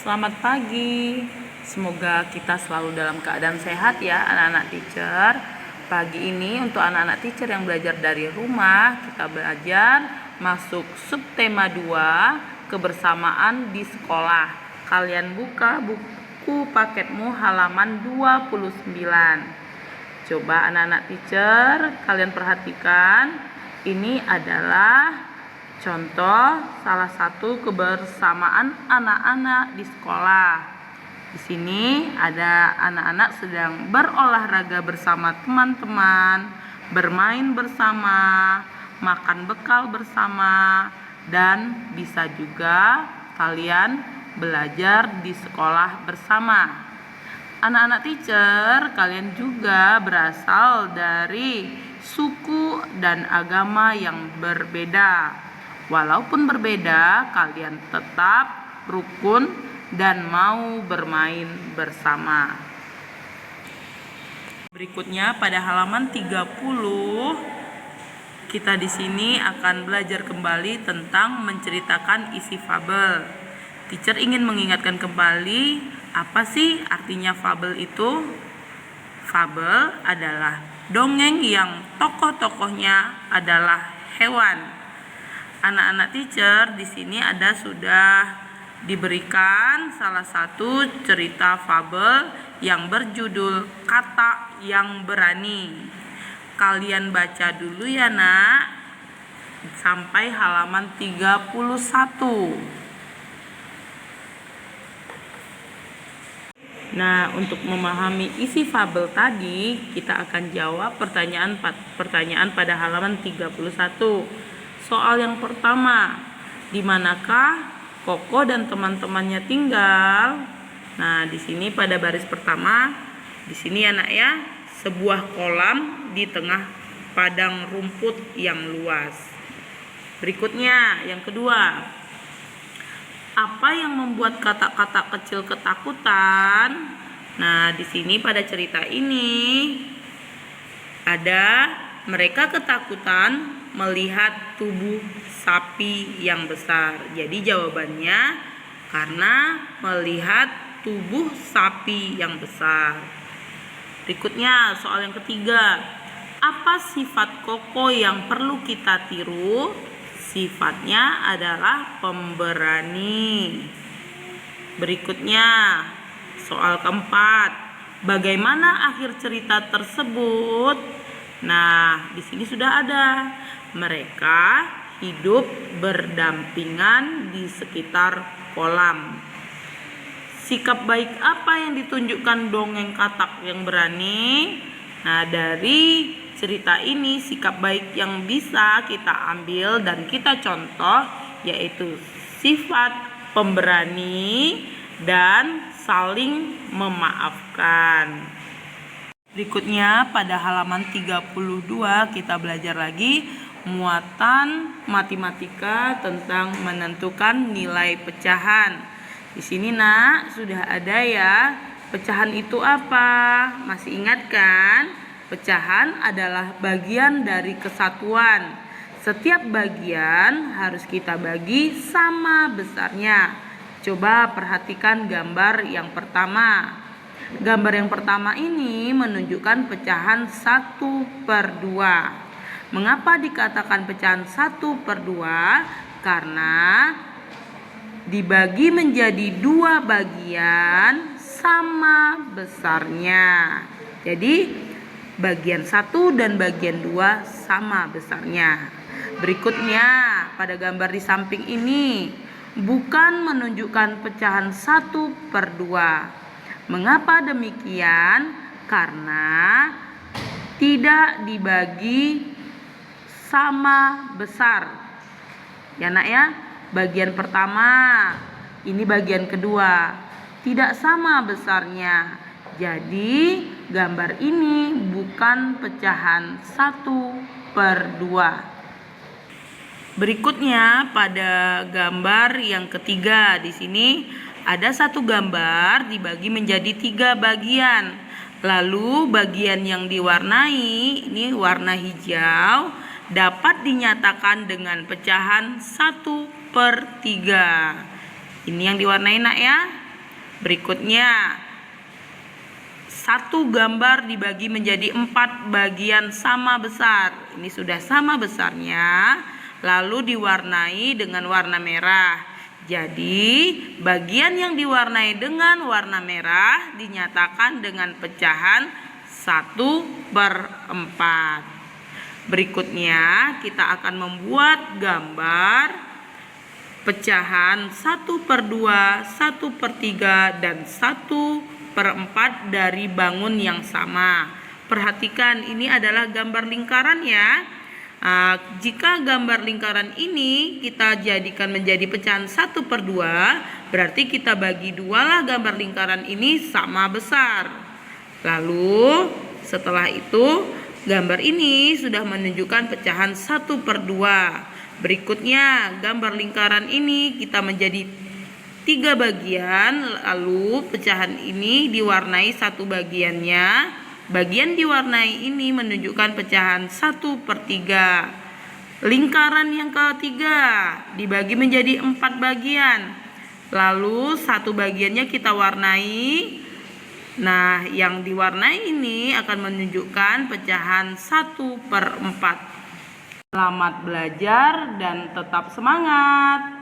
Selamat pagi. Semoga kita selalu dalam keadaan sehat ya anak-anak teacher. Pagi ini untuk anak-anak teacher yang belajar dari rumah, kita belajar masuk subtema 2, kebersamaan di sekolah. Kalian buka buku paketmu halaman 29. Coba anak-anak teacher, kalian perhatikan, ini adalah contoh salah satu kebersamaan anak-anak di sekolah. Di sini ada anak-anak sedang berolahraga bersama teman-teman, bermain bersama, makan bekal bersama, dan bisa juga kalian belajar di sekolah bersama. Anak-anak teacher, kalian juga berasal dari suku dan agama yang berbeda. Walaupun berbeda, kalian tetap rukun dan mau bermain bersama. Berikutnya pada halaman 30, kita di sini akan belajar kembali tentang menceritakan isi fabel. Teacher ingin mengingatkan kembali, apa sih artinya fabel itu? Fabel adalah dongeng yang tokoh-tokohnya adalah hewan. Anak-anak teacher di sini sudah diberikan salah satu cerita fabel yang berjudul Katak yang Berani. Kalian baca dulu ya nak, sampai halaman 31. Nah, untuk memahami isi fabel tadi, kita akan jawab pertanyaan pada halaman 31. Soal yang pertama, di manakah Koko dan teman-temannya tinggal? Nah, di sini pada baris pertama, di sini ya nak ya, sebuah kolam di tengah padang rumput yang luas. Berikutnya, yang kedua, apa yang membuat kata-kata kecil ketakutan? Nah, di sini pada cerita ini ada mereka ketakutan melihat tubuh sapi yang besar. Jadi jawabannya karena melihat tubuh sapi yang besar. Berikutnya soal yang ketiga, apa sifat Koko yang perlu kita tiru? Sifatnya adalah pemberani. Berikutnya soal keempat, bagaimana akhir cerita tersebut? Nah, di sini sudah ada. Mereka hidup berdampingan di sekitar kolam. Sikap baik apa yang ditunjukkan dongeng Katak yang Berani? Nah, dari cerita ini sikap baik yang bisa kita ambil dan kita contoh yaitu sifat pemberani dan saling memaafkan. Berikutnya pada halaman 32 kita belajar lagi muatan matematika tentang menentukan nilai pecahan. Di sini nak sudah ada ya. Pecahan itu apa? Masih ingat kan? Pecahan adalah bagian dari kesatuan. Setiap bagian harus kita bagi sama besarnya. Coba perhatikan gambar yang pertama. Gambar yang pertama ini menunjukkan pecahan 1/2. Mengapa dikatakan pecahan 1/2? Karena dibagi menjadi 2 bagian sama besarnya. Jadi bagian 1 dan bagian 2 sama besarnya. Berikutnya pada gambar di samping ini bukan menunjukkan pecahan 1/2. Mengapa demikian? Karena tidak dibagi sama besar. Ya nak ya, bagian pertama, ini bagian kedua, tidak sama besarnya. Jadi gambar ini bukan pecahan 1/2. Berikutnya pada gambar yang ketiga, di sini ada satu gambar dibagi menjadi 3 bagian. Lalu bagian yang diwarnai, ini warna hijau, dapat dinyatakan dengan pecahan 1/3. Ini yang diwarnai nak ya. Berikutnya, satu gambar dibagi menjadi 4 bagian sama besar. Ini sudah sama besarnya, lalu diwarnai dengan warna merah. Jadi, bagian yang diwarnai dengan warna merah dinyatakan dengan pecahan 1/4. Berikutnya, kita akan membuat gambar pecahan 1/2, 1/3, dan 1/4 dari bangun yang sama. Perhatikan, ini adalah gambar lingkaran ya. Jika gambar lingkaran ini kita jadikan menjadi pecahan 1/2, berarti kita bagi 2 lah gambar lingkaran ini sama besar. Lalu setelah itu gambar ini sudah menunjukkan pecahan 1/2. Berikutnya gambar lingkaran ini kita menjadi 3 bagian, lalu pecahan ini diwarnai satu bagiannya. Bagian diwarnai ini menunjukkan pecahan 1/3. Lingkaran yang ketiga dibagi menjadi 4 bagian, lalu satu bagiannya kita warnai. Nah, yang diwarnai ini akan menunjukkan pecahan 1/4. Selamat belajar dan tetap semangat.